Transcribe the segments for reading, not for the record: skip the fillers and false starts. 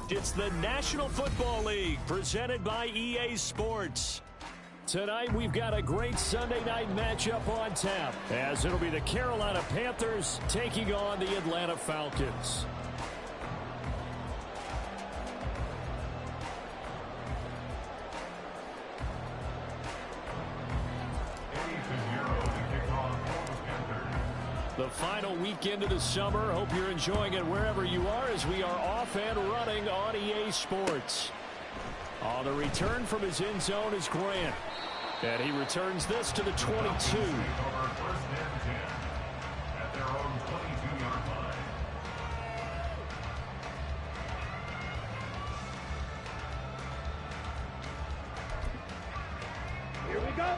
It's the National Football League presented by EA Sports. Tonight we've got a great Sunday night matchup on tap, as it'll be the Carolina Panthers taking on the Atlanta Falcons. The final weekend of the summer. Hope you're enjoying it wherever you are, as we are off and running on EA Sports. On the return from his end zone is Grant. And he returns this to the 22. Here we go.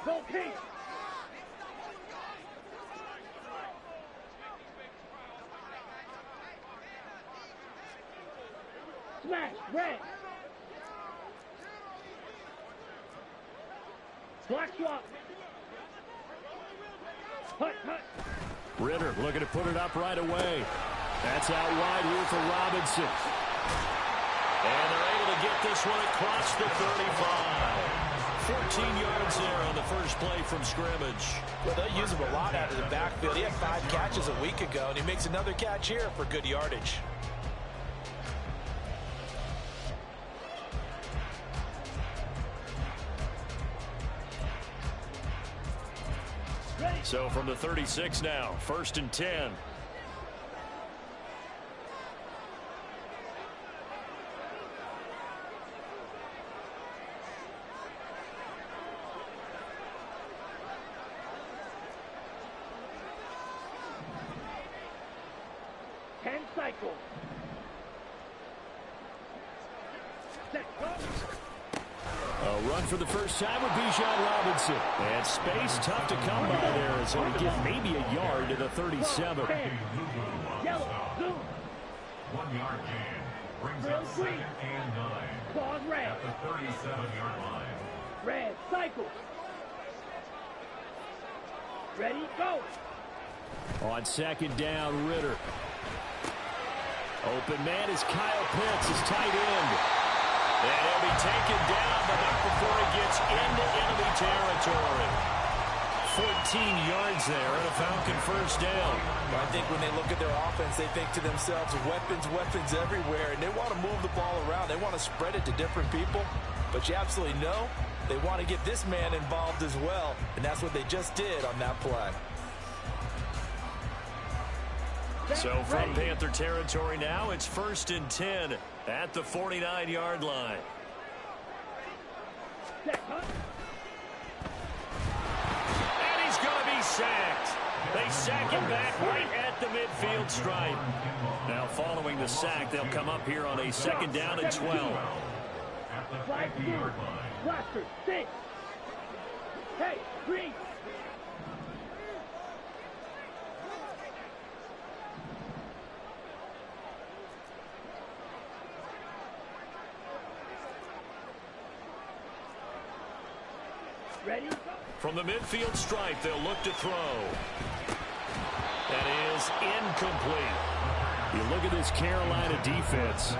Go, Pete. Smash, red. Black swap. Hut, hut. Ritter looking to put it up right away. That's out wide here for Robinson. And they're able to get this one across the 35. 14 yards there on the first play from scrimmage. Well, they'll use him a lot out of the backfield. He had 5 catches a week ago, and he makes another catch here for good yardage. So from the 36 now, 1st and 10. Cycle. A run for the first time with Bijan Robinson. And space tough to come by there, as he'll get maybe a yard to the 37. Yellow, zoom. 1 yard gain brings up 2nd and 9. Pause red. At the 37-yard line. Red, cycle. Ready, go. On 2nd down, Ritter. Open man is Kyle Pitts, his tight end. And he'll be taken down, but not before he gets into enemy territory. 14 yards there and a Falcon first down. I think when they look at their offense, they think to themselves, weapons, weapons everywhere, and they want to move the ball around. They want to spread it to different people, but you absolutely know they want to get this man involved as well, and that's what they just did on that play. So from Panther territory now, it's 1st and 10 at the 49-yard line. And he's going to be sacked. They sack him back right at the midfield stripe. Now following the sack, they'll come up here on a 2nd down and 12. Flag blue. Blaster, 6. Hey, green. Ready? From the midfield stripe, they'll look to throw. That is incomplete. You look at this Carolina defense,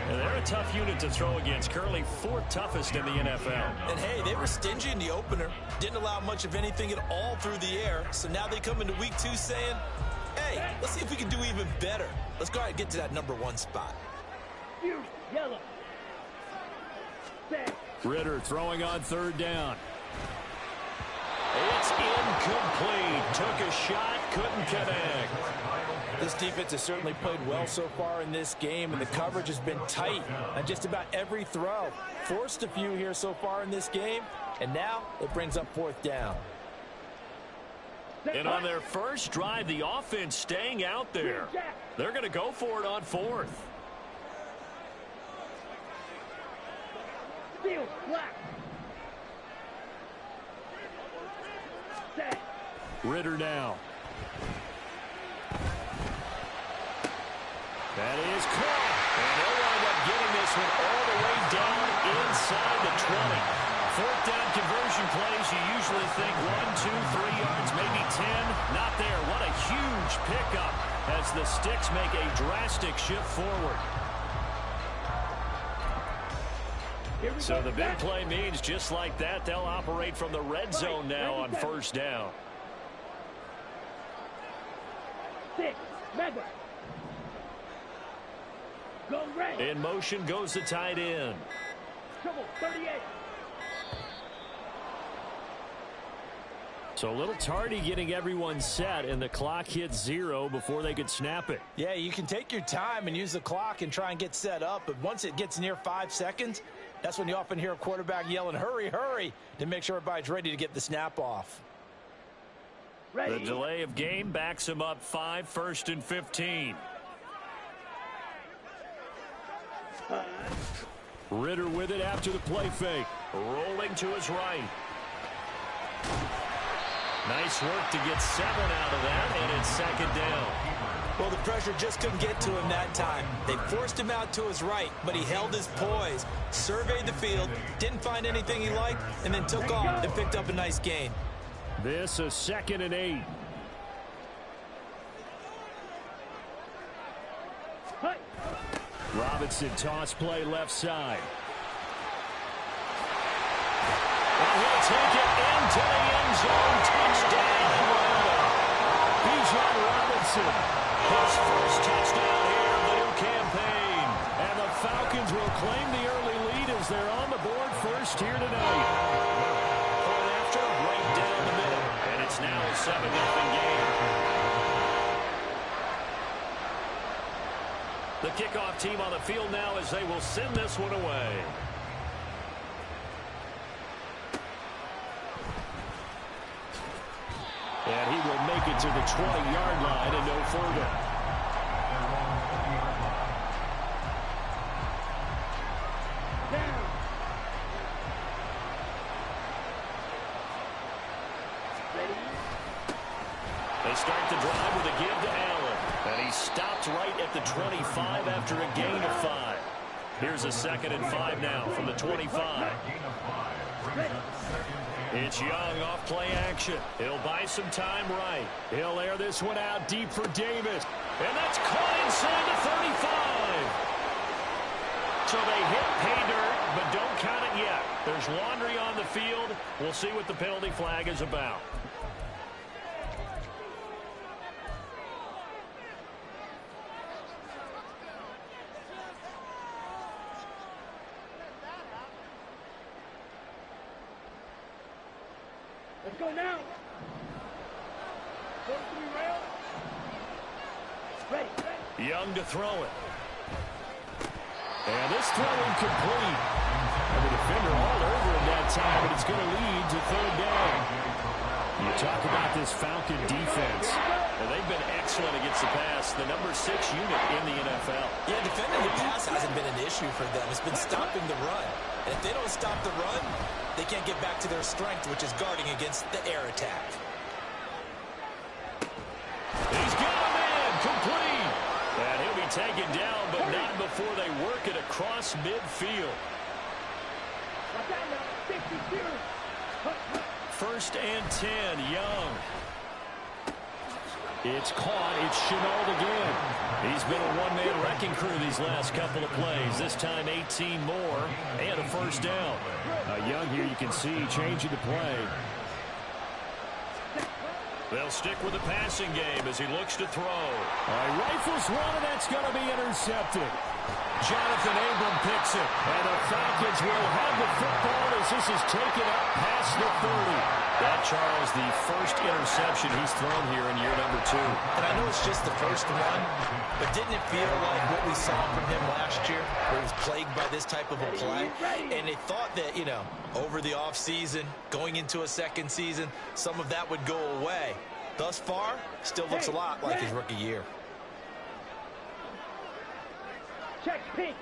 and they're a tough unit to throw against, currently 4th toughest in the NFL. And hey, they were stingy in the opener, didn't allow much of anything at all through the air, so now they come into week 2 saying, hey, let's see if we can do even better. Let's go ahead and get to that #1 spot. Yellow. Ritter throwing on 3rd down. It's incomplete. Took a shot, couldn't connect. This defense has certainly played well so far in this game, and the coverage has been tight on just about every throw. Forced a few here so far in this game, and now it brings up 4th down. And on their first drive, the offense staying out there. They're going to go for it on 4th. Field, black. Ritter now. That is caught. And they'll wind up getting this one all the way down inside the 20. Fourth down conversion plays, you usually think 1, 2, 3 yards, maybe 10. Not there. What a huge pickup as the Sticks make a drastic shift forward. So the big play means just like that, they'll operate from the red zone now on first down. 6, Madden. Go red. In motion goes the tight end. Trouble, 38. So a little tardy getting everyone set, and the clock hits 0 before they could snap it. Yeah, you can take your time and use the clock and try and get set up, but once it gets near 5 seconds, that's when you often hear a quarterback yelling, hurry, hurry, to make sure everybody's ready to get the snap off. Ready. The delay of game backs him up 5, 1st and 15. Ritter with it after the play fake. Rolling to his right. Nice work to get 7 out of that, and it's second down. Well, the pressure just couldn't get to him that time. They forced him out to his right, but he held his poise, surveyed the field, didn't find anything he liked, and then took off and picked up a nice gain. This is 2nd and 8. Hey. Robinson toss play left side. And he'll take it into the end zone. Touchdown. Bijan Robinson. His first touchdown here of the new campaign. And the Falcons will claim the early lead as they're on the board first here tonight. Point after, right down the middle. And it's now a 7-0 game. The kickoff team on the field now as they will send this one away. And he will make it to the 20-yard line and no further. Down. Ready. They start the drive with a give to Allen. And he stopped right at the 25 after a gain of 5. Here's a 2nd and 5 now from the 25. It's Young off play action. He'll buy some time right. He'll air this one out deep for Davis. And that's caught inside the 35. So they hit pay dirt, but don't count it yet. There's laundry on the field. We'll see what the penalty flag is about. Let's go now. Go to the rail. Ready. Young to throw it. And this throw incomplete. And the defender all over him that time, but it's going to lead to 3rd down. You talk about this Falcon defense. Well, they've been excellent against the pass. The number 6 unit in the NFL. Yeah, defending the pass hasn't been an issue for them. It's been stopping the run. And if they don't stop the run, they can't get back to their strength, which is guarding against the air attack. He's got a man complete. And he'll be taken down, but not before they work it across midfield. Watch out now. 62. 1st and 10, Young. It's caught. It's Chenault again. He's been a one-man wrecking crew these last couple of plays. This time 18 more and a 1st down. Young here, you can see, changing the play. They'll stick with the passing game as he looks to throw. Rifles one, and that's going to be intercepted. Jonathan Abram picks it, and the Falcons will have the football as this is taken up past the 30. That, Charles, the first interception he's thrown here in year number 2. And I know it's just the first one, but didn't it feel like what we saw from him last year, where he was plagued by this type of a play? And they thought that, you know, over the offseason, going into a 2nd season, some of that would go away. Thus far, still looks a lot like his rookie year. Check pink.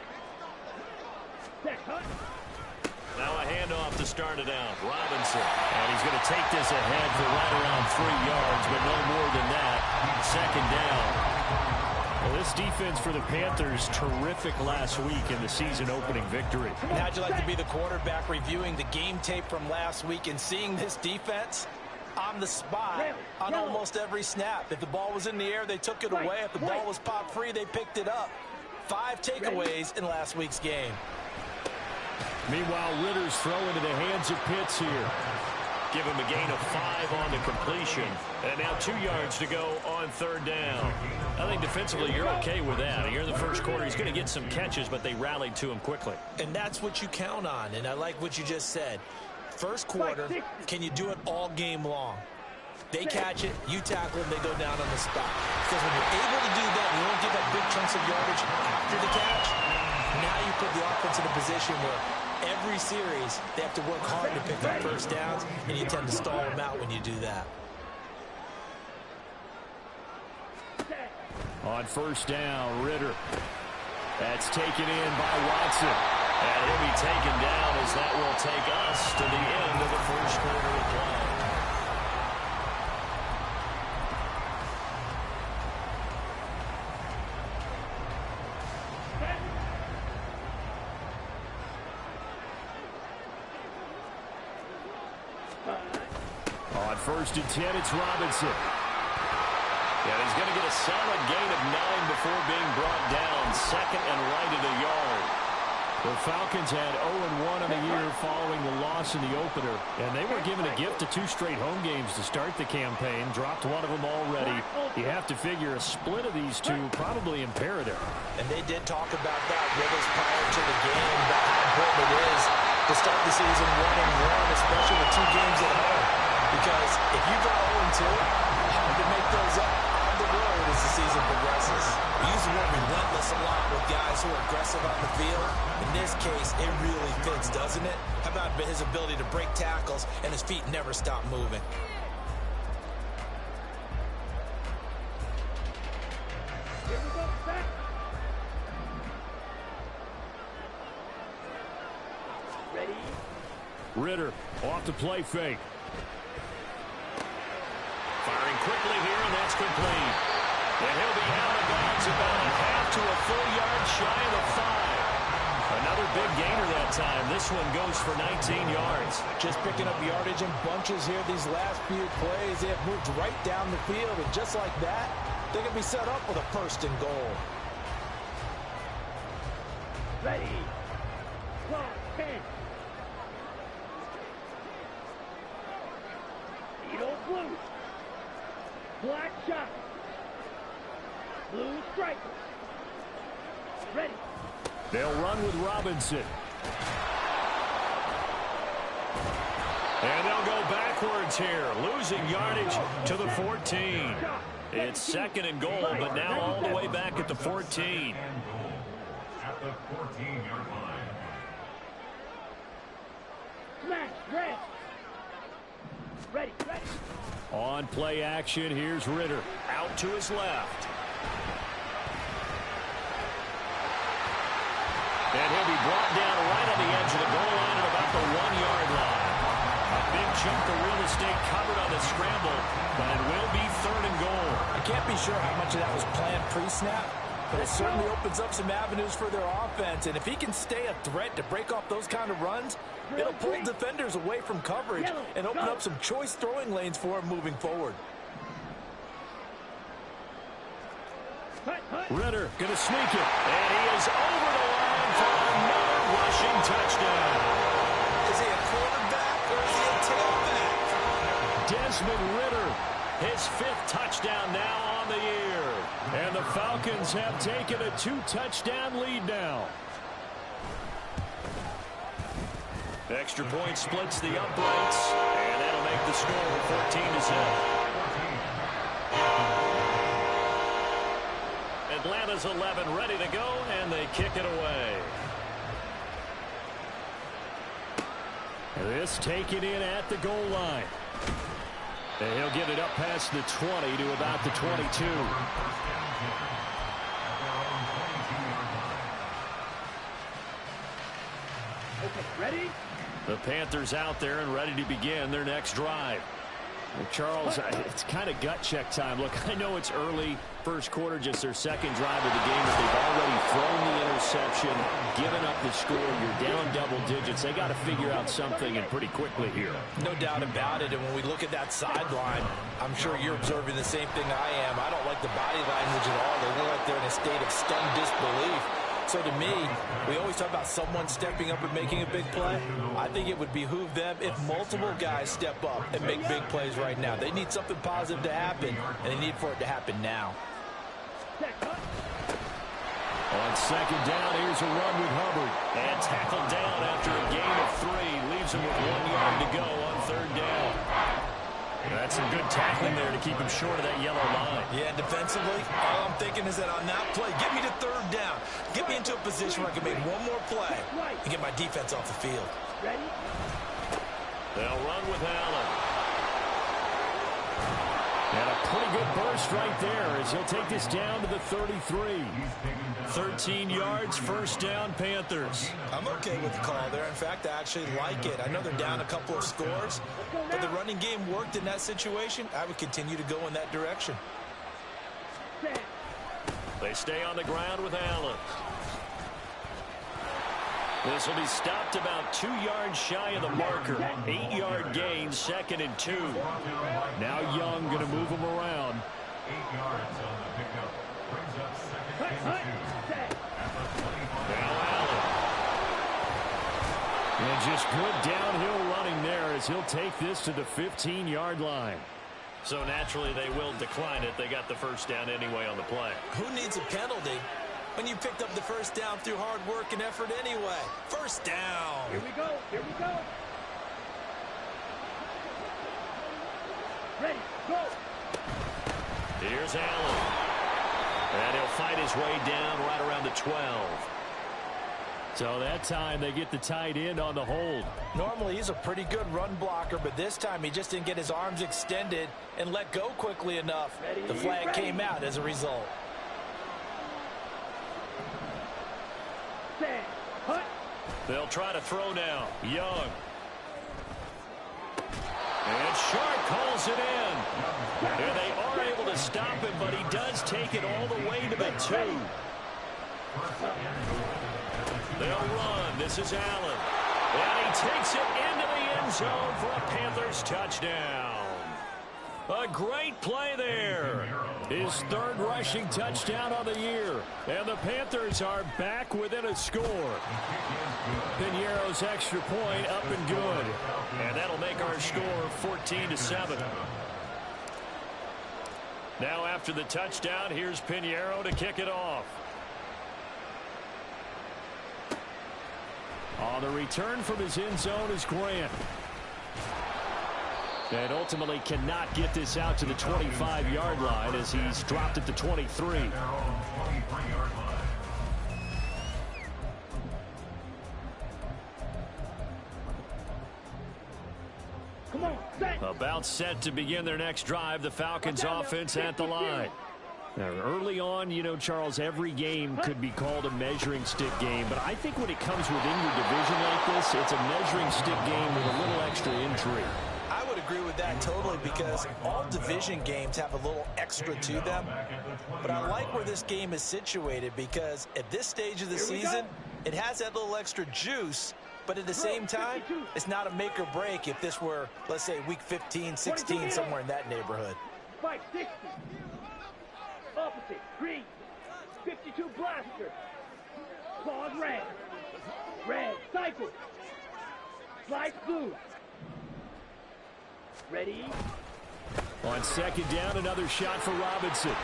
Set cut. Now a handoff to start it out. Robinson. And he's going to take this ahead for right around 3 yards, but no more than that. 2nd down. Well, this defense for the Panthers, terrific last week in the season-opening victory. And how'd you like to be the quarterback reviewing the game tape from last week and seeing this defense on the spot on almost every snap? If the ball was in the air, they took it away. If the ball was popped free, they picked it up. 5 takeaways in last week's game. Meanwhile, Ritter's throw into the hands of Pitts here. Give him a gain of 5 on the completion. And now 2 yards to go on 3rd down. I think defensively you're okay with that. Here in the first quarter, he's going to get some catches, but they rallied to him quickly. And that's what you count on, and I like what you just said. First quarter, can you do it all game long? They catch it, you tackle them, they go down on the spot. Because when you're able to do that, you don't give up big chunks of yardage after the catch. Now you put the offense in a position where every series they have to work hard to pick up first downs, and you tend to stall them out when you do that. On 1st down, Ritter. That's taken in by Watson. And he'll be taken down as that will take us to the end of the first quarter of play. On 1st and 10, it's Robinson. And he's going to get a solid gain of 9 before being brought down. 2nd and right at a yard. The Falcons had 0-1 on the year following the loss in the opener. And they were given a gift of 2 straight home games to start the campaign. Dropped one of them already. You have to figure a split of these 2 probably imperative. And they did talk about that with us prior to the game, about how important it is to start the season 1-1, especially with 2 games at home. Because if you go 0-2, hard to make those up on the road as the season progresses. We use the word relentless a lot with guys who are aggressive on the field. In this case, it really fits, doesn't it? How about his ability to break tackles and his feet never stop moving? Here we go, back. Ready? Ritter off the play fake. Firing quickly here, and that's complete. And he'll be out of bounds about a half to a full yard shy of the 5. Another big gainer that time. This one goes for 19 yards. Just picking up yardage in bunches here these last few plays. They have moved right down the field, and just like that, they can be set up with a 1st and goal. Ready? Clock 10. Eagle blue. Black shot. Blue striker. Ready. They'll run with Robinson. And they'll go backwards here, losing yardage to the 14. It's 2nd and goal, but now all the way back at the 14. At the 14-yard line. Smash. Red. Ready. Ready. On play action, here's Ritter. Out to his left. And he'll be brought down right on the edge of the goal line at about the 1-yard line. A big chunk of real estate covered on the scramble, but it will be 3rd and goal. I can't be sure how much of that was planned pre-snap, but it certainly opens up some avenues for their offense. And if he can stay a threat to break off those kind of runs, it'll pull defenders away from coverage and open up some choice throwing lanes for him moving forward. Ritter going to sneak it, and he is over the line for another rushing touchdown. Is he a quarterback or is he a tailback? Desmond Ritter, his 5th touchdown now on the year. And the Falcons have taken a 2-touchdown lead now. Extra point splits the uprights, and that'll make the score 14-7. Atlanta's 11 ready to go, and they kick it away. This taken in at the goal line. And he'll get it up past the 20 to about the 22. Okay, ready? The Panthers out there and ready to begin their next drive. Well, Charles, it's kind of gut check time. Look, I know it's early. First quarter, just their second drive of the game, but they've already thrown the interception, given up the score. You're down double digits. They got to figure out something, and pretty quickly here. No doubt about it. And when we look at that sideline, I'm sure you're observing the same thing I am. I don't like the body language at all. They look like they're in a state of stunned disbelief. So to me, we always talk about someone stepping up and making a big play. I think it would behoove them if multiple guys step up and make big plays right now. They need something positive to happen, and they need for it to happen now. On second down, here's a run with Hubbard. And tackled down after a gain of 3. Leaves him with 1 yard to go on third down. That's some good tackling there to keep him short of that yellow line. Yeah, defensively, all I'm thinking is that on that play, get me to third down. Get me into a position where I can make one more play and get my defense off the field. Ready? They'll run with Allen. And a pretty good burst right there as he'll take this down to the 33. 13 yards, first down, Panthers. I'm okay with the call there. In fact, I actually like it. I know they're down a couple of scores, but the running game worked in that situation. I would continue to go in that direction. They stay on the ground with Allen. This will be stopped about 2 yards shy of the marker. 8-yard gain, 2nd and 2. Now Young going to move him around. 8 yards on the pickup. Brings up 2nd and 2. Now Allen. And just good downhill running there as he'll take this to the 15-yard line. So naturally they will decline it. They got the first down anyway on the play. Who needs a penalty when you picked up the first down through hard work and effort anyway? First down. Here we go. Here we go. Ready, go. Here's Allen. And he'll fight his way down right around the 12. So that time they get the tight end on the hold. Normally he's a pretty good run blocker, but this time he just didn't get his arms extended and let go quickly enough. The flag came out as a result. They'll try to throw now. Young. And Sharp calls it in. And they are able to stop him, but he does take it all the way to the 2. They'll run. This is Allen. And he takes it into the end zone for a Panthers touchdown. A great play there. His 3rd rushing touchdown of the year. And the Panthers are back within a score. Piñeiro's extra point up and good. And that'll make our score 14-7. Now after the touchdown, here's Piñeiro to kick it off. On the return from his end zone is Grant. And ultimately cannot get this out to the 25-yard line as he's dropped at the 23. Come on, set. About set to begin their next drive, the Falcons offense at the line. Now, early on, you know, Charles, every game could be called a measuring stick game, but I think when it comes within your division like this, it's a measuring stick game with a little extra intrigue. I would agree with that totally because all division games have a little extra to them. But I like where this game is situated because at this stage of the season, it has that little extra juice. But at the same time, it's not a make or break if this were, let's say, week 15, 16, somewhere in that neighborhood. 560. Opposite, green. 52 blaster. Claws red. Red, cycle. Slice blue. Ready? On second down, another shot for Robinson.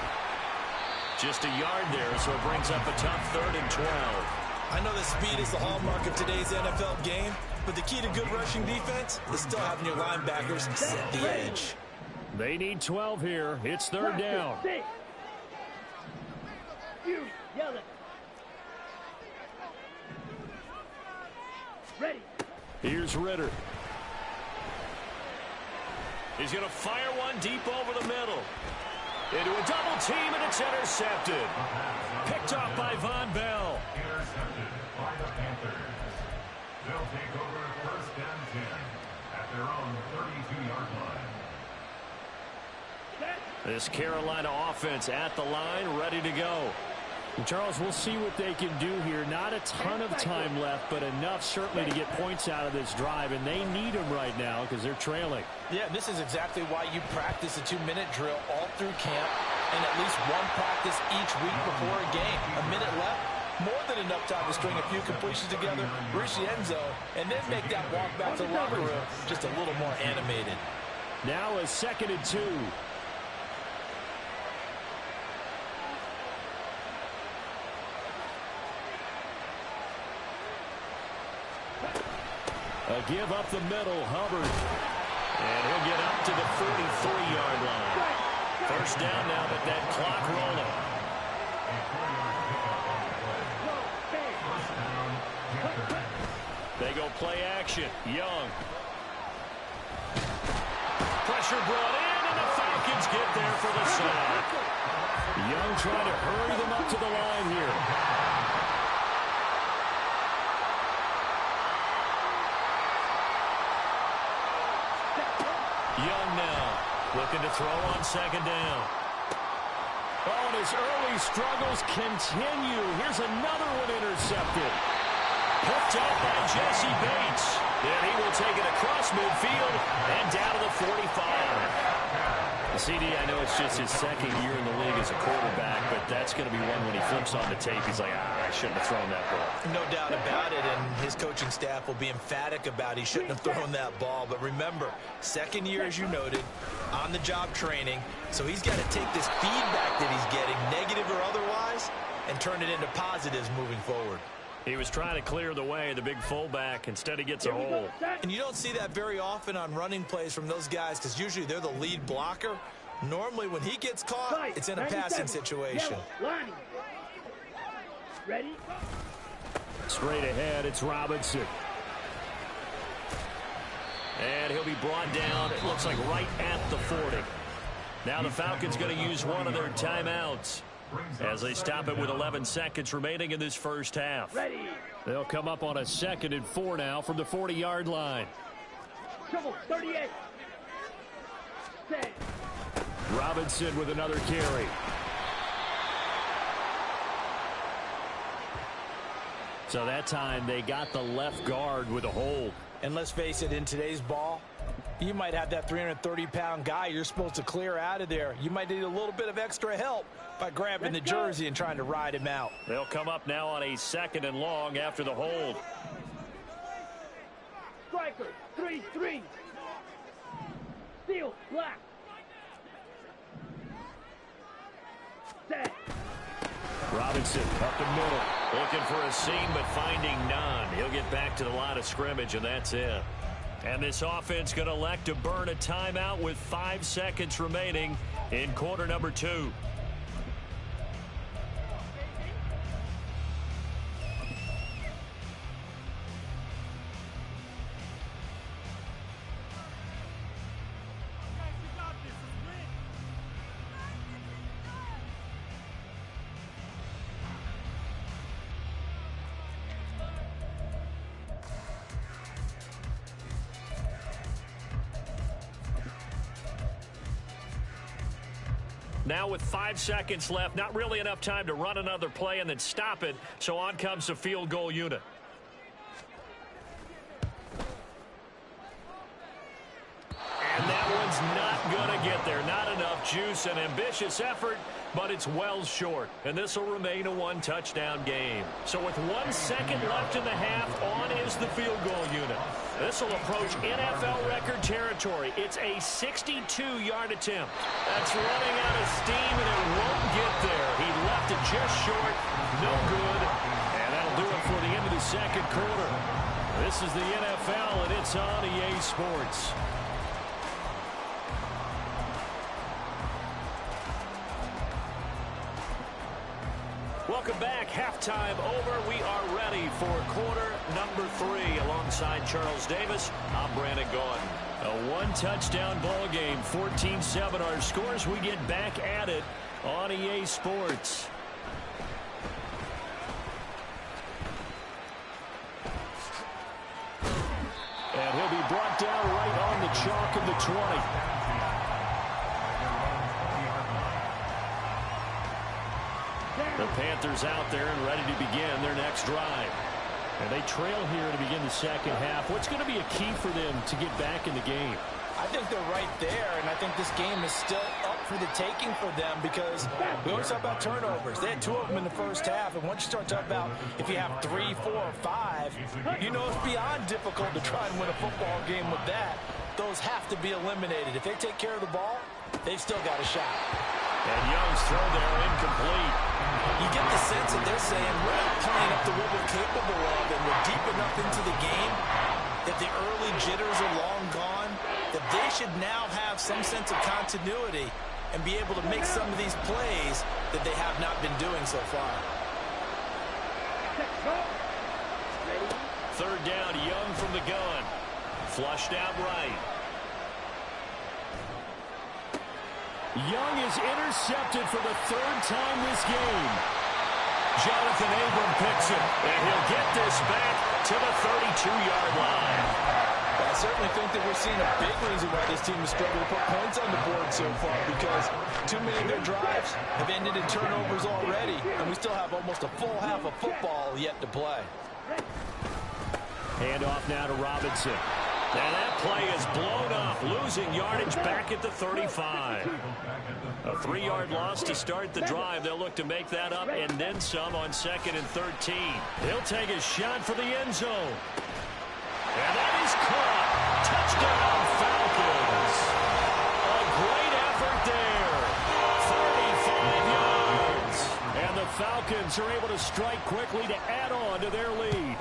Just a yard there, so it brings up a tough 3rd and 12. I know that speed is the hallmark of today's NFL game, but the key to good rushing defense is still having your linebackers set the edge. They need 12 here. It's 3rd down. Yell it. Ready. Here's Ritter. He's going to fire one deep over the middle. Into a double team, and it's intercepted. Picked off by Von Bell. Intercepted by the Panthers. They'll take over 1st and 10 at their own 32-yard line. This Carolina offense at the line, ready to go. And Charles, we'll see what they can do here. Not a ton of time left, but enough certainly to get points out of this drive, and they need them right now because they're trailing. Yeah, this is exactly why you practice a 2-minute drill all through camp and at least one practice each week before a game. A minute left, more than enough time to string a few completions together, reach the end zone, and then make that walk back to the locker room just a little more animated. Now a 2nd and 2. A give up the middle, Hubbard. And he'll get up to the 43-yard line. First down now with that clock rolling. They go play action. Young. Pressure brought in, and the Falcons get there for the sack. Young trying to hurry them up to the line here. Young now looking to throw on 2nd down. Oh, and his early struggles continue. Here's another one intercepted. Picked up by Jesse Bates. And he will take it across midfield and down to the 45. CD, I know it's just his 2nd year in the league as a quarterback, but that's going to be one when he flips on the tape. He's like, I shouldn't have thrown that ball. No doubt about it, and his coaching staff will be emphatic about he shouldn't have thrown that ball. But remember, 2nd year, as you noted, on-the-job training, so he's got to take this feedback that he's getting, negative or otherwise, and turn it into positives moving forward. He was trying to clear the way, the big fullback. Instead, he gets a hole. And you don't see that very often on running plays from those guys because usually they're the lead blocker. Normally, when he gets caught, it's in a passing situation. Ready? Straight ahead, it's Robinson. And he'll be brought down, it looks like right at the 40. Now the Falcons going to use one of their timeouts as they stop it with 11 seconds remaining in this first half. Ready. They'll come up on a 2nd and 4 now from the 40-yard line. Trouble, 38. Set. Robinson with another carry. So that time they got the left guard with a hold. And let's face it, in today's ball, you might have that 330-pound guy you're supposed to clear out of there. You might need a little bit of extra help by grabbing the jersey and trying to ride him out. They'll come up now on a 2nd and long after the hold. Striker, 3-3. Steel, black. Set. Robinson up the middle, looking for a seam but finding none. He'll get back to the line of scrimmage, and that's it. And this offense going to elect to burn a timeout with 5 seconds remaining in quarter number 2. Now with 5 seconds left, not really enough time to run another play and then stop it, so on comes the field goal unit. And that one's not going to get there. Not enough juice, an ambitious effort, but it's well short. And this will remain a 1-touchdown game. So with 1 second left in the half, on is the field goal unit. This will approach NFL record territory. It's a 62-yard attempt. That's running out of steam, and it won't get there. He left it just short. No good. And that'll do it for the end of the second quarter. This is the NFL, and it's on EA Sports. Welcome back. Halftime over. We are ready for quarter number 3. Alongside Charles Davis, I'm Brandon Gaudin. A 1-touchdown ball game, 14-7 our scores. We get back at it on EA Sports. And he'll be brought down right on the chalk of the 20. The Panthers out there and ready to begin their next drive. And they trail here to begin the second half. What's going to be a key for them to get back in the game? I think they're right there, and I think this game is still up for the taking for them because we always talk about turnovers. They had 2 of them in the first half, and once you start talking about if you have 3, 4, or 5, you know it's beyond difficult to try and win a football game with that. Those have to be eliminated. If they take care of the ball, they've still got a shot. And Young's throw there incomplete. You get the sense that they're saying we're not playing up to what we're capable of, and we're deep enough into the game that the early jitters are long gone, that they should now have some sense of continuity and be able to make some of these plays that they have not been doing so far. Third down, Young from the gun. Flushed out right. Young is intercepted for the 3rd time this game. Jonathan Abram picks it, and he'll get this back to the 32-yard line. I certainly think that we're seeing a big reason why this team has struggled to put points on the board so far, because too many of their drives have ended in turnovers already, and we still have almost a full half of football yet to play. Handoff now to Robinson. And that play is blown up, losing yardage back at the 35. A 3-yard loss to start the drive. They'll look to make that up and then some on 2nd and 13. He'll take a shot for the end zone. And that is caught. Touchdown, Falcons. A great effort there. 35 yards. And the Falcons are able to strike quickly to add on to their lead.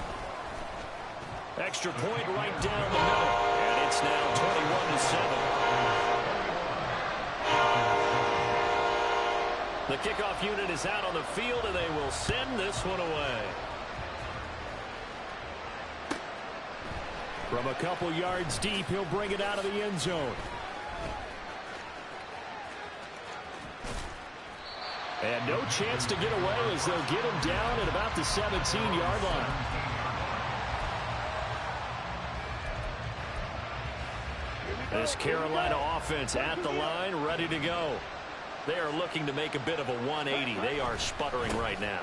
Extra point right down the middle. And it's now 21-7. The kickoff unit is out on the field, and they will send this one away. From a couple yards deep, he'll bring it out of the end zone. And no chance to get away as they'll get him down at about the 17-yard line. This Carolina offense at the line, ready to go. They are looking to make a bit of a 180. They are sputtering right now.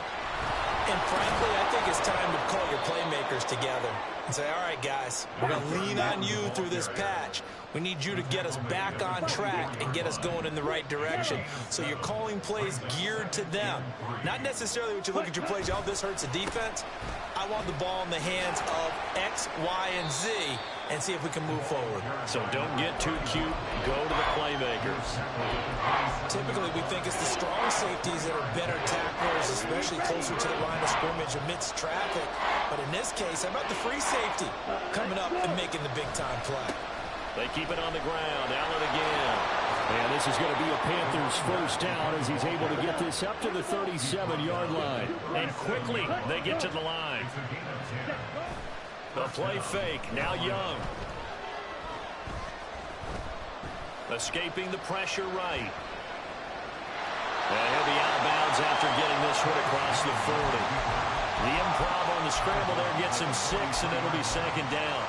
And frankly, I think it's time to call your playmakers together and say, all right, guys, we're going to lean on you through this patch. We need you to get us back on track and get us going in the right direction. So you're calling plays geared to them. Not necessarily what you look at your plays, oh, this hurts the defense. I want the ball in the hands of X, Y, and Z and see if we can move forward. So don't get too cute. Go to the playmakers. Typically, we think it's the strong safeties that are better tacklers, especially closer to the line of scrimmage amidst traffic. But in this case, how about the free safety coming up and making the big-time play? They keep it on the ground. Allen again. And this is going to be a Panthers first down as he's able to get this up to the 37-yard line. And quickly, they get to the line. The play fake. Now Young. Escaping the pressure right. And he'll be out of bounds after getting this one across the 40. The improv on the scramble there gets him 6, and it'll be 2nd down.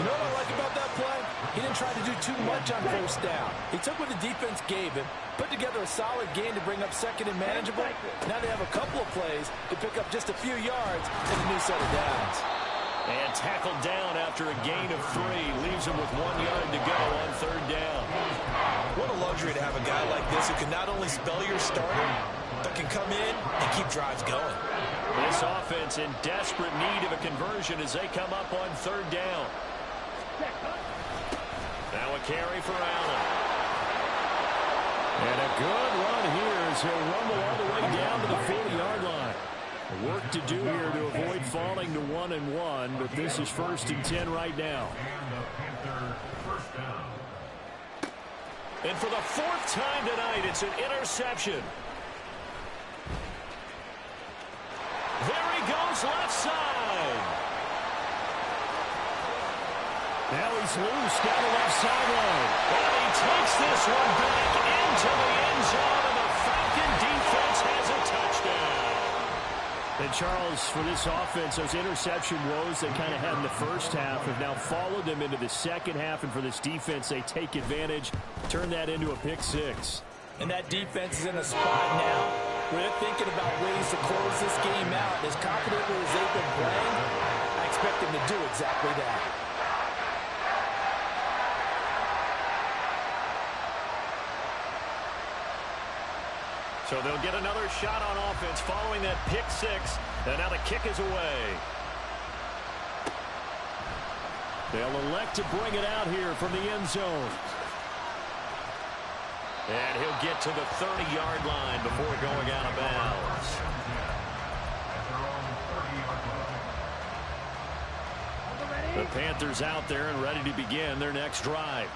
You know what I like about that play? He didn't try to do too much on first down. He took what the defense gave him, put together a solid gain to bring up 2nd and manageable. Now they have a couple of plays to pick up just a few yards in a new set of downs. And tackled down after a gain of 3. Leaves him with 1 yard to go on 3rd down. What a luxury to have a guy like this who can not only spell your starter, but can come in and keep drives going. This offense in desperate need of a conversion as they come up on 3rd down. Now a carry for Allen. And a good run here as he'll rumble all the way down to the 40-yard line. Work to do here to avoid falling to 1-1, but this is 1st and 10 right now. And for the 4th time tonight, it's an interception. There he goes, left side. Now he's loose down the left sideline. And he takes this one back into the end zone, and the Falcon defense has a touchdown. And Charles, for this offense, those interception woes they kind of had in the first half have now followed them into the second half. And for this defense, they take advantage, turn that into a pick 6. And that defense is in a spot now When they're thinking about ways to close this game out, as confidently as they've been playing, I expect them to do exactly that. So they'll get another shot on offense following that pick six. And now the kick is away. They'll elect to bring it out here from the end zone. And he'll get to the 30-yard line before going out of bounds. The Panthers out there and ready to begin their next drive.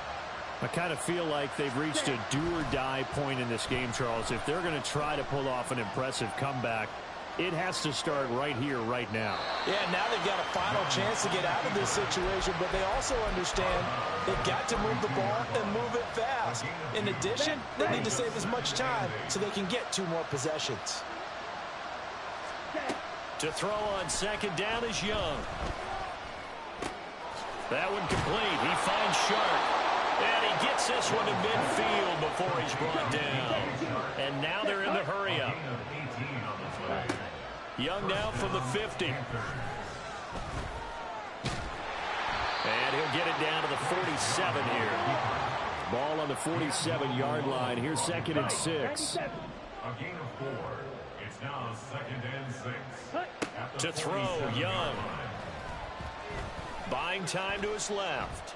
I kind of feel like they've reached a do-or-die point in this game, Charles. If they're going to try to pull off an impressive comeback, it has to start right here, right now. Yeah, now they've got a final chance to get out of this situation, but they also understand they've got to move the ball and move it fast. In addition, they need to save as much time so they can get 2 more possessions. To throw on second down is Young. That one complete. He finds Sharp. And he gets this one to midfield before he's brought down. And now they're in the hurry-up. Young now from the 50. And he'll get it down to the 47 here. Ball on the 47-yard line. Here's 2nd and 6. A gain of 4. It's now 2nd and 6. To throw, Young. Buying time to his left.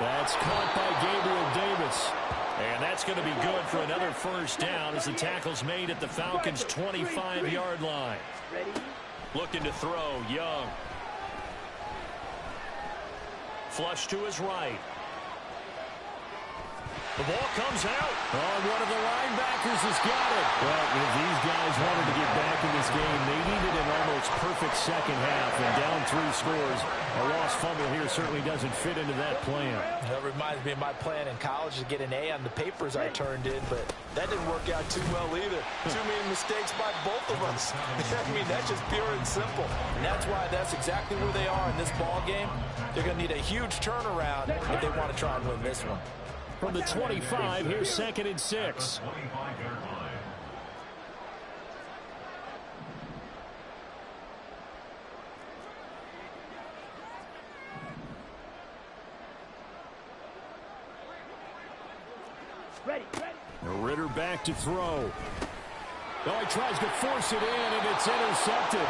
That's caught by Gabriel Davis. And that's going to be good for another first down as the tackle's made at the Falcons' 25-yard line. Looking to throw, Young. Flush to his right. The ball comes out. Oh, one of the linebackers has got it. Well, if these guys wanted to get back in this game, they needed an almost perfect second half. And down 3 scores, a lost fumble here certainly doesn't fit into that plan. That reminds me of my plan in college to get an A on the papers I turned in, but that didn't work out too well either. Too many mistakes by both of us. I mean, that's just pure and simple. And that's why that's exactly where they are in this ball game. They're going to need a huge turnaround if they want to try and win this one. From the 25, here's 2nd and 6. Ready. Ritter back to throw. Oh, he tries to force it in, and it's intercepted.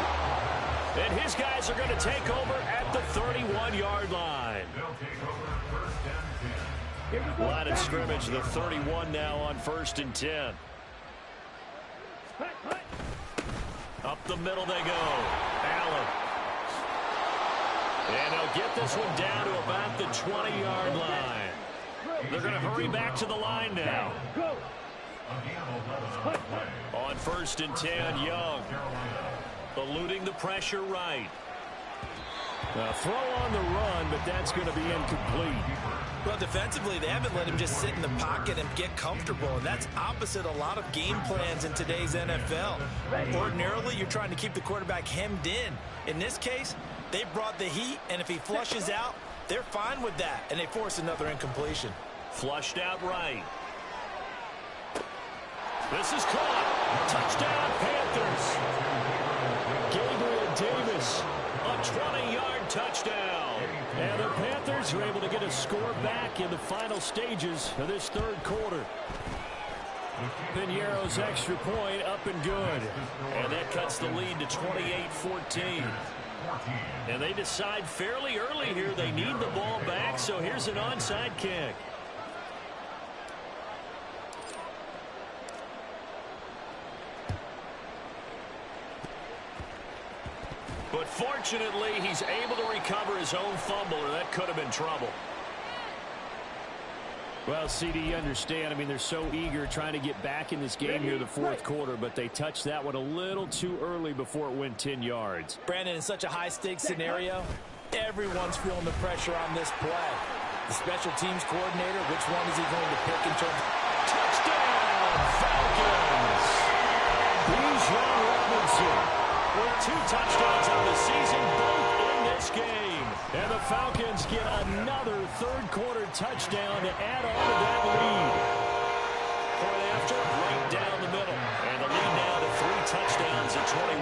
And his guys are going to take over at the 31-yard line. Line of scrimmage, the 31 now on 1st and 10. Up the middle they go. Allen. And they'll get this one down to about the 20-yard line. They're going to hurry back to the line now. On 1st and 10, Young. Eluding the pressure right. Throw on the run, but that's going to be incomplete. Well, defensively, they haven't let him just sit in the pocket and get comfortable, and that's opposite a lot of game plans in today's NFL. Ordinarily, you're trying to keep the quarterback hemmed in. In this case, they brought the heat, and if he flushes out, they're fine with that, and they force another incompletion. Flushed out right. This is caught. Touchdown, Panthers. Gabriel Davis, a 20-yard touchdown. And the Panthers are able to get a score back in the final stages of this 3rd quarter. Piñeiro's extra point up and good. And that cuts the lead to 28-14. And they decide fairly early here they need the ball back, so here's an onside kick. But fortunately, he's able to recover his own fumble, or that could have been trouble. Well, CD, you understand. I mean, they're so eager trying to get back in this game here the 4th quarter, but they touched that one a little too early before it went 10 yards. Brandon, in such a high-stakes scenario, everyone's feeling the pressure on this play. The special teams coordinator, which one is he going to pick in terms of touchdown, Falcons? Bijan Robinson with 2 touchdowns on the season, both in this game. And the Falcons get another 3rd quarter touchdown to add on to that lead. point after, right down the middle. And the lead now to 3 touchdowns at 21.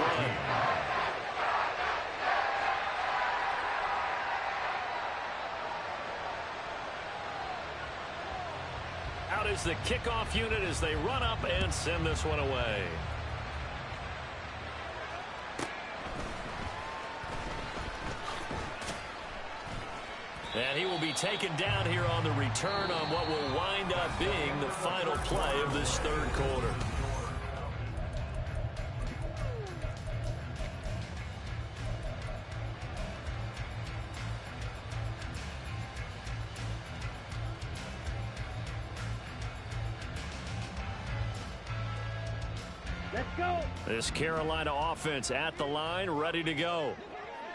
Out is the kickoff unit as they run up and send this one away. And he will be taken down here on the return on what will wind up being the final play of this third quarter. Let's go. This Carolina offense at the line, ready to go.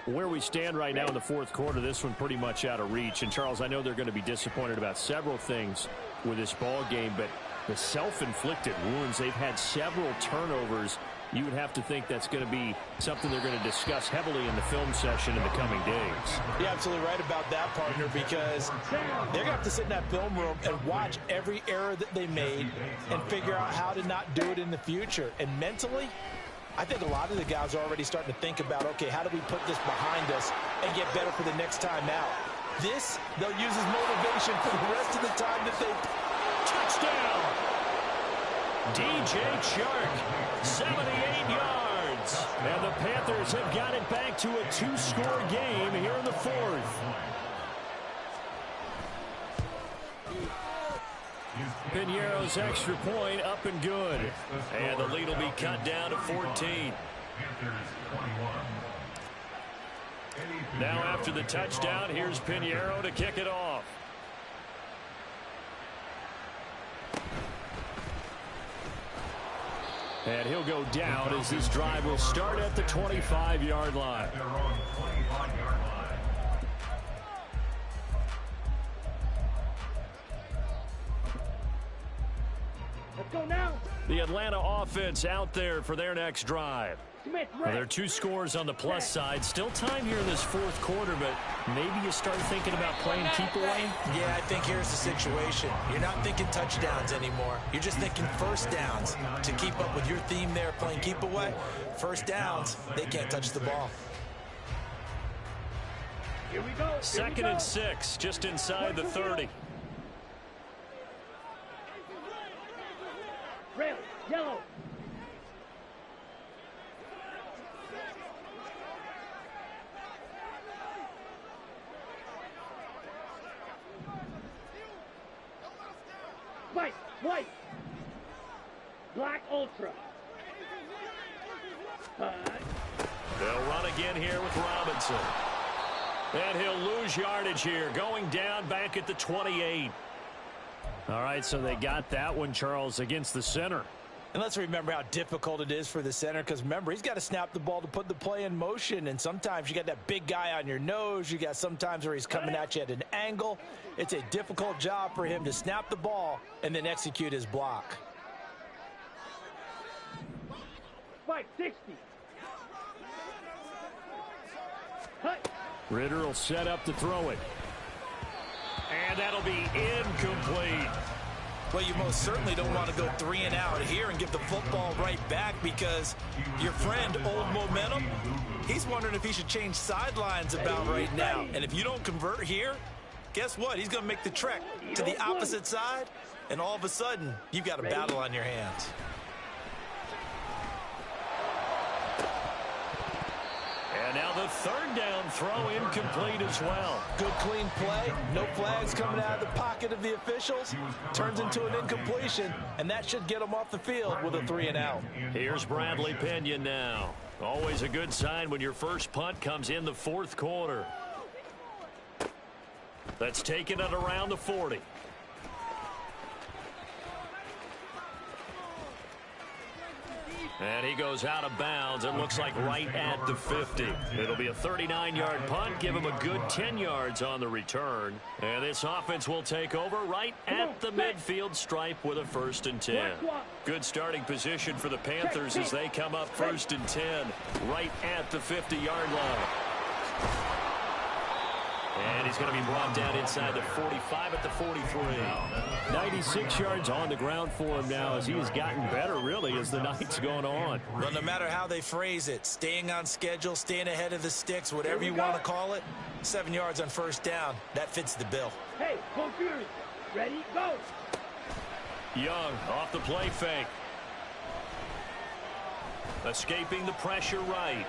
Where we stand right now in the fourth quarter, this one pretty much out of reach. And, Charles, I know they're going to be disappointed about several things with this ball game, but the self-inflicted wounds, they've had several turnovers. You would have to think that's going to be something they're going to discuss heavily in the film session in the coming days. You're absolutely right about that, partner, because they're going to have to sit in that film room and watch every error that they made and figure out how to not do it in the future. And mentally, I think a lot of the guys are already starting to think about, okay, how do we put this behind us and get better for the next time out? This, they'll use as motivation for the rest of the time that they... Touchdown! DJ Chark, 78 yards. And the Panthers have got it back to a 2-score game here in the fourth. Piñeiro's extra point up and good. And the lead will be cut down to 14. Now after the touchdown, here's Piñeiro to kick it off. And he'll go down as this drive will start at the 25-yard line. Let's go now. The Atlanta offense out there for their next drive. Smith, Well, there are 2 scores on the plus side. Still time here in this fourth quarter, but maybe you start thinking about playing keep away. Yeah, I think here's the situation. You're not thinking touchdowns anymore. You're just thinking first downs. To keep up with your theme there, playing keep away, first downs, they can't touch the ball. Here we go. Second and 6, just inside the 30. Red, yellow. White. Black Ultra. They'll run again here with Robinson. And he'll lose yardage here, going down back at the 28. All right, so they got that one, Charles, against the center. And let's remember how difficult it is for the center, because remember, he's got to snap the ball to put the play in motion, and sometimes you got that big guy on your nose. You got sometimes where he's coming at you at an angle. It's a difficult job for him to snap the ball and then execute his block. 560. Cut. Ritter will set up to throw it. And that'll be incomplete. Well, you most certainly don't want to go 3 and out here and give the football right back, because your friend, Old Momentum, he's wondering if he should change sidelines about right now. And if you don't convert here, guess what? He's going to make the trek to the opposite side, and all of a sudden, you've got a battle on your hands. And now the third down throw incomplete as well. Good clean play. No flags coming out of the pocket of the officials. Turns into an incompletion, and that should get him off the field with a 3 and out. Here's Bradley Pinion now. Always a good sign when your first punt comes in the fourth quarter. That's taken it around the 40. And he goes out of bounds. It looks like right at the 50. It'll be a 39-yard punt. Give him a good 10 yards on the return. And this offense will take over right at the midfield stripe with a 1st and 10. Good starting position for the Panthers as they come up 1st and 10 right at the 50-yard line. And he's going to be brought down inside the 45 at the 43. 96 yards on the ground for him now as he has gotten better, really, as the night's gone on. Well, no matter how they phrase it, staying on schedule, staying ahead of the sticks, whatever you want to call it, 7 yards on first down, that fits the bill. Hey, go Fury. Ready, go. Young off the play fake. Escaping the pressure right.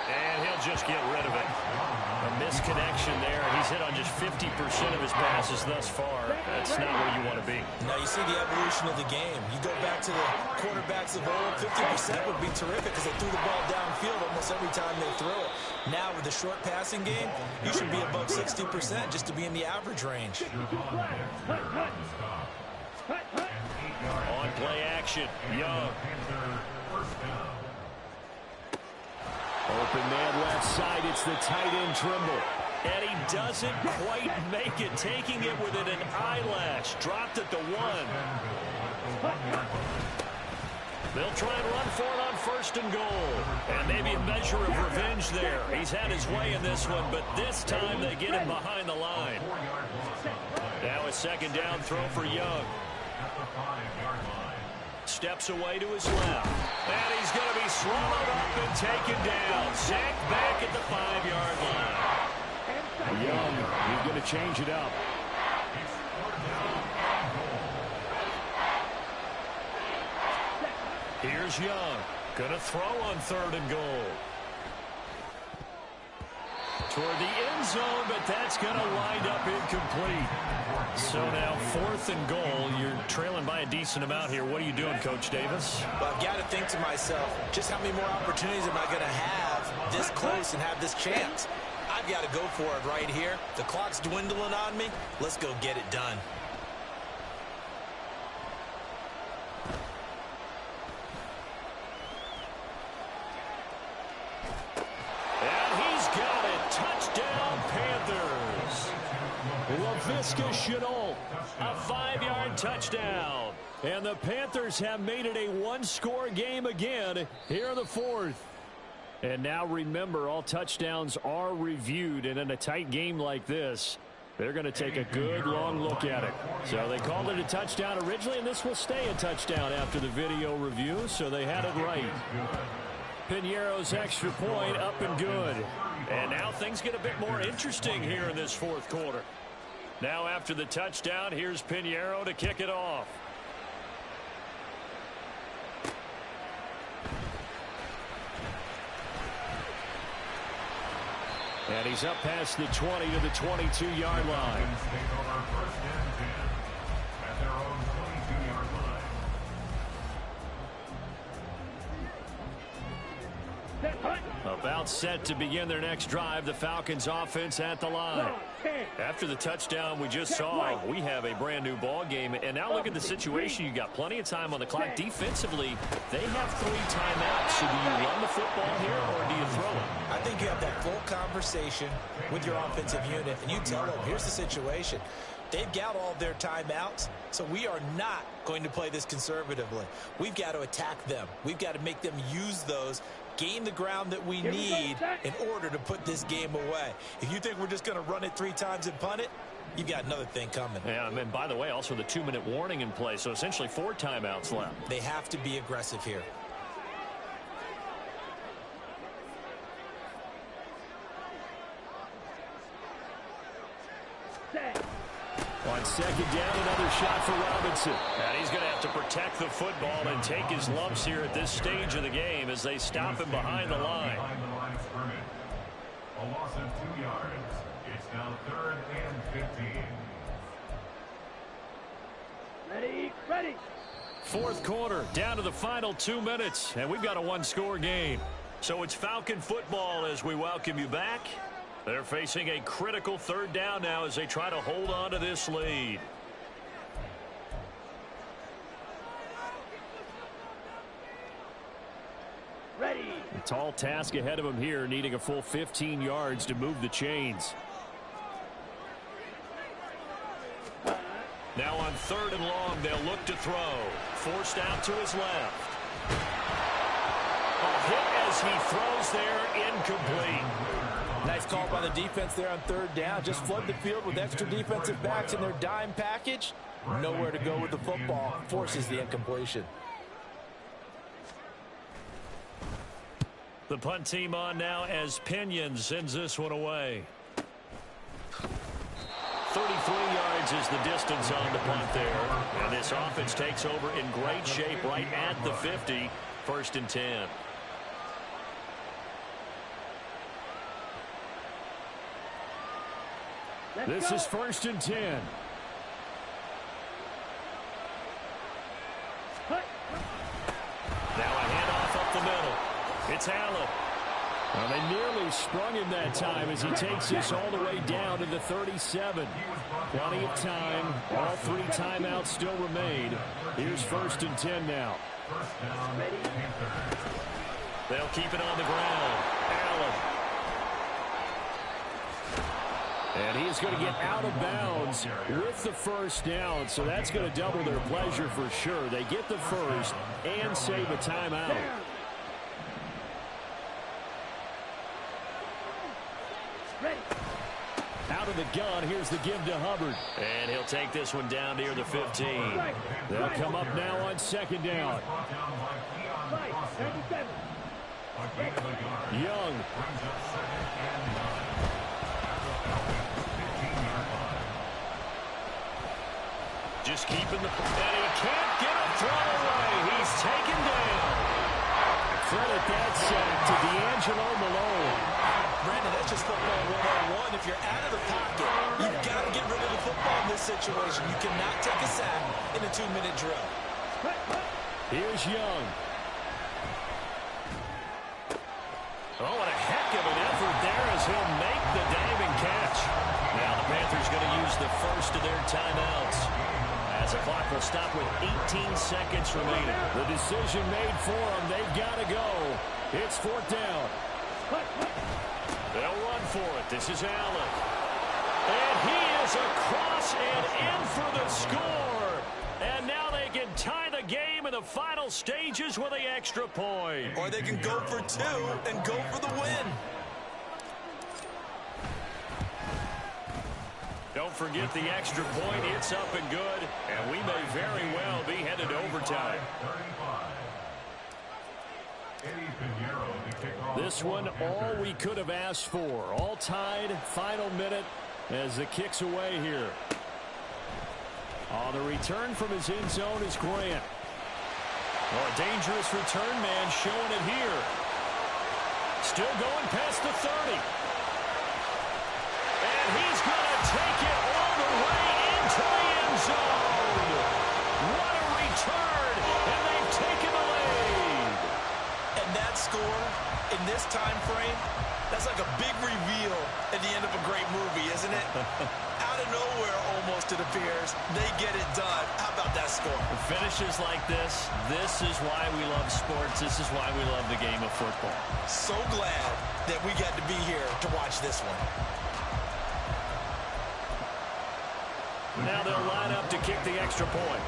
And he'll just get rid of it. A misconnection there. He's hit on just 50% of his passes thus far. That's not where you want to be. Now you see the evolution of the game. You go back to the quarterbacks of old, 50% would be terrific because they threw the ball downfield almost every time they threw it. Now with the short passing game, you should be above 60% just to be in the average range. On play action, Young. Open man left side, it's the tight end Trimble. And he doesn't quite make it, taking it within an eyelash. Dropped at the 1. They'll try and run for it on 1st and goal. And maybe a measure of revenge there. He's had his way in this one, but this time they get him behind the line. Now a 2nd down throw for Young. Steps away to his left. And he's going to be swallowed up and taken down. Sacked back at the 5-yard line. Young, he's going to change it up. Here's Young. Going to throw on 3rd and goal. Toward the end zone, but that's going to wind up incomplete. So now 4th and goal. You're trailing by a decent amount here. What are you doing, Coach Davis? Well, I've got to think to myself, just how many more opportunities am I going to have this close and have this chance? I've got to go for it right here. The clock's dwindling on me. Let's go get it done. Touchdown, Panthers. LaVisca Chenault, a 5-yard touchdown. And the Panthers have made it a 1-score game again here in the 4th. And now remember, all touchdowns are reviewed. And in a tight game like this, they're going to take a good long look at it. So they called it a touchdown originally, and this will stay a touchdown after the video review. So they had it right. Piñeiro's extra point up and good. And now things get a bit more interesting here in this 4th quarter. Now after the touchdown, here's Piñeiro to kick it off. And he's up past the 20 to the 22-yard line. At their own 22-yard line. About set to begin their next drive, the Falcons offense at the line. After the touchdown we just saw, we have a brand new ball game. And now look at the situation. You got plenty of time on the clock. Defensively, they have 3 timeouts. So do you run the football here or do you throw it? I think you have that full conversation with your offensive unit, and you tell them, here's the situation. They've got all their timeouts, so we are not going to play this conservatively. We've got to attack them. We've got to make them use those, gain the ground that we need in order to put this game away. If you think we're just going to run it 3 times and punt it, you've got another thing coming. Yeah, and by the way, also the 2-minute warning in play, so essentially 4 timeouts left. They have to be aggressive here. On 2nd down, another shot for Robinson. And he's going to have to protect the football and take his lumps here at this stage of the game as they stop him behind the line. Behind the line of scrimmage. A loss of 2 yards. It's now 3rd and 15. Ready. 4th quarter, down to the final 2 minutes, and we've got a 1-score game. So it's Falcon football as we welcome you back. They're facing a critical 3rd down now as they try to hold on to this lead. Ready. A tall task ahead of him here, needing a full 15 yards to move the chains. Now on 3rd and long, they'll look to throw. Forced out to his left. A hit as as he throws there, incomplete. Nice call by the defense there on third down. Just flood the field with extra defensive backs in their dime package. Nowhere to go with the football. Forces the incompletion. The punt team on now as Pinion sends this one away. 33 yards is the distance on the punt there. And this offense takes over in great shape right at the 50. 1st and 10. This is 1st and 10. Now a handoff up the middle. It's Allen. Well, they nearly sprung him that time as he takes this all the way down to the 37. Plenty of time. All 3 timeouts still remain. Here's 1st and 10 now. They'll keep it on the ground. Allen. And he is going to get out of bounds with the 1st down, so that's going to double their pleasure for sure. They get the 1st and save a timeout. Out of the gun, here's the give to Hubbard. And he'll take this one down near the 15. They'll come up now on 2nd down. Young. Just keeping the... And he can't get a throw away. He's taken down. Credit that sack to D'Angelo Malone. Brandon, that's just football 101. If you're out of the pocket, you've got to get rid of the football in this situation. You cannot take a sack in a 2-minute drill. Here's Young. Oh, what a heck of an effort there as he'll make the diving catch. Now the Panthers going to use the first of their timeouts. As the clock will stop with 18 seconds remaining. The decision made for them. They've got to go. It's 4th down. They'll run for it. This is Allen. And he is across and in for the score. And now they can tie the game in the final stages with the extra point. Or they can go for 2 and go for the win. Don't forget the extra point. It's up and good. And we may very well be headed to overtime. This one, all we could have asked for. All tied, final minute as the kick's away here. On the return from his end zone is Grant. Oh, a dangerous return man showing it here. Still going past the 30. And he's going to take it all the way into the end zone. What a return, and they've taken the lead. And that score in this time frame, that's like a big reveal at the end of a great movie, isn't it? Out of nowhere, almost, it appears. They get it done. How about that score? Finishes like this is why we love sports. This is why we love the game of football. So glad that we got to be here to watch this one. Now they'll line up to kick the extra point.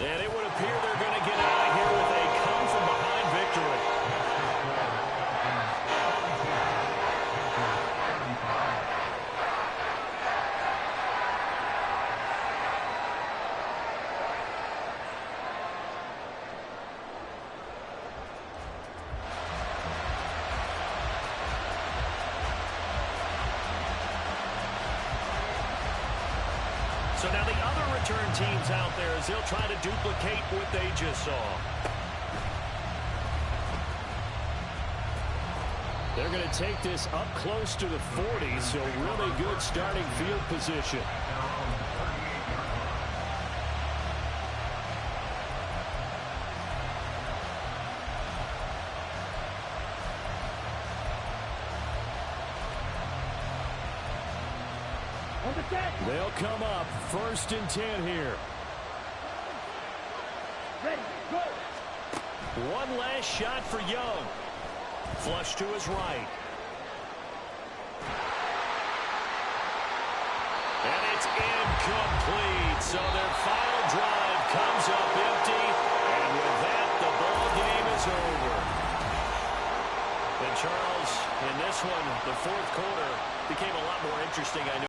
And it would appear they're going to get out of here with a come-from-behind victory. So now the other return teams out there as they'll try to duplicate what they just saw. They're going to take this up close to the 40, so really good starting field position. They'll come up 1st and 10 here. Ready, go. One last shot for Young. Flush to his right. And it's incomplete. So their final drive comes up empty, and with that, the ball game is over. And Charles, in this one, the fourth quarter became a lot more interesting. I know